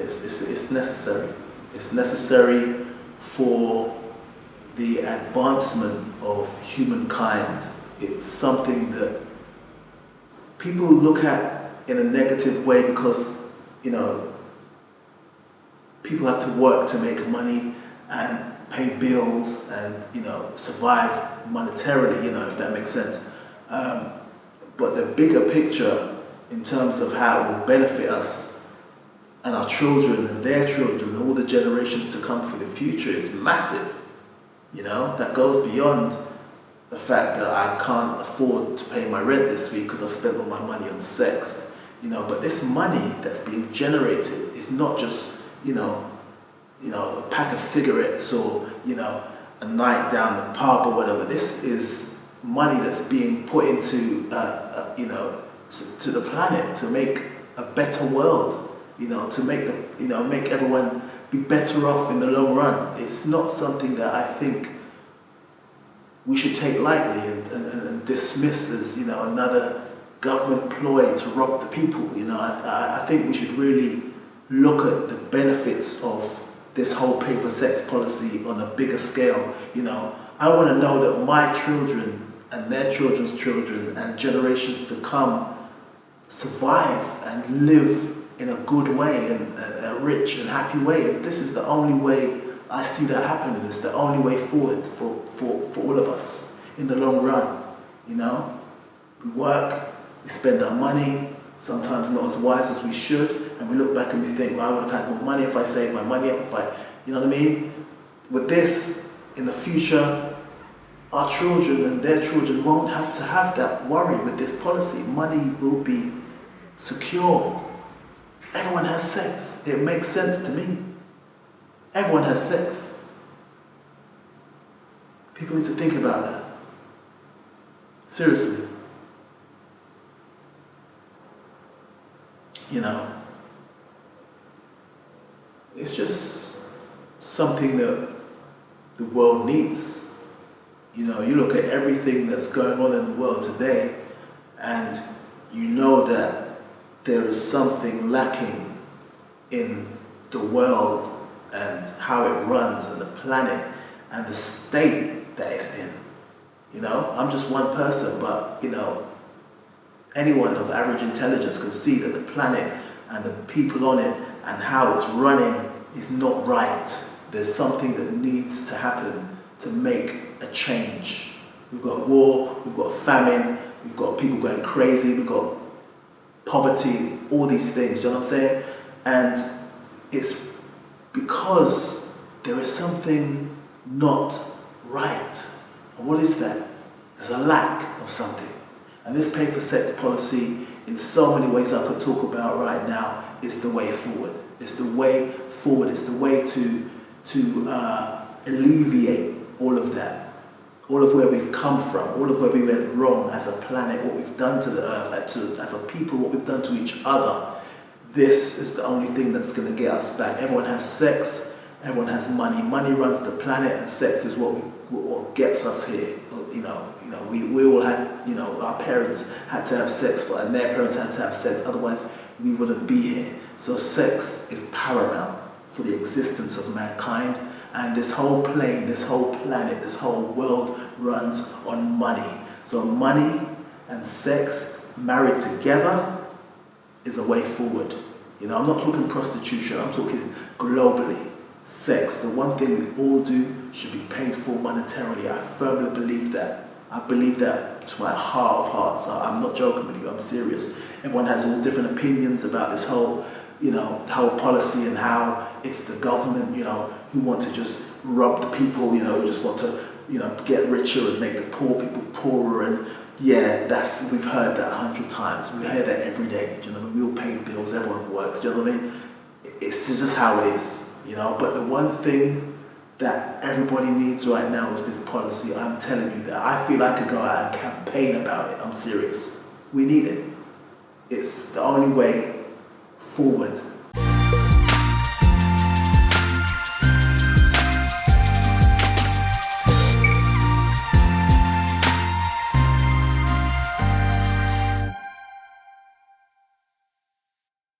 It's necessary. It's necessary for the advancement of humankind. It's something that people look at in a negative way because, you know, people have to work to make money and pay bills and, you know, survive monetarily, you know, if that makes sense. But the bigger picture in terms of how it will benefit us and our children and their children and all the generations to come for the future is massive. You know, that goes beyond the fact that I can't afford to pay my rent this week because I've spent all my money on sex. You know, but this money that's being generated is not just, you know, a pack of cigarettes or, you know, a night down the pub or whatever. This is money that's being put into, you know, to the planet to make a better world. You know, to make the, you know, make everyone be better off in the long run. It's not something that I think we should take lightly and dismiss as, you know, another government ploy to rob the people. You know, I think we should really look at the benefits of this whole pay for sex policy on a bigger scale. You know, I want to know that my children and their children's children and generations to come survive and live in a good way and a rich and happy way. And this is the only way I see that happening. It's the only way forward for all of us in the long run. You know, we work, we spend our money, sometimes not as wise as we should, and we look back and we think, well, I would have had more money if I saved my money up, if I, you know what I mean? With this, in the future, our children and their children won't have to have that worry with this policy. Money will be secure. Everyone has sex. It makes sense to me. Everyone has sex. People need to think about that. Seriously. You know, it's just something that the world needs. You know, you look at everything that's going on in the world today, and you know that there is something lacking in the world and how it runs and the planet and the state that it's in. You know, I'm just one person, but, you know, anyone of average intelligence can see that the planet and the people on it and how it's running is not right. There's something that needs to happen to make a change. We've got war, we've got famine, we've got people going crazy, we've got poverty, all these things, do you know what I'm saying? And it's because there is something not right. And what is that? There's a lack of something. And this pay for sex policy, in so many ways I could talk about right now, is the way forward. It's the way forward. It's the way to alleviate all of that, all of where we've come from, all of where we went wrong as a planet, what we've done to the earth, as a people, what we've done to each other. This is the only thing that's going to get us back. Everyone has sex, everyone has money. Money runs the planet, and sex is what gets us here. You know, we all had, you know, our parents had to have sex, and their parents had to have sex. Otherwise, we wouldn't be here. So sex is paramount for the existence of mankind. And this whole plane, this whole planet, this whole world runs on money. So money and sex married together is a way forward. You know, I'm not talking prostitution, I'm talking globally. Sex, the one thing we all do, should be paid for monetarily. I firmly believe that. I believe that to my heart of hearts. I'm not joking with you, I'm serious. Everyone has all different opinions about this whole, you know, the whole policy and how it's the government, you know, who want to just rob the people, you know, who just want to, you know, get richer and make the poor people poorer. And yeah, we've heard that 100 times. We hear that every day. Do you know what I mean? We all pay bills, everyone works. Do you know what I mean? It's just how it is, you know. But the one thing that everybody needs right now is this policy. I'm telling you that. I feel I could go out and campaign about it. I'm serious. We need it. It's the only way forward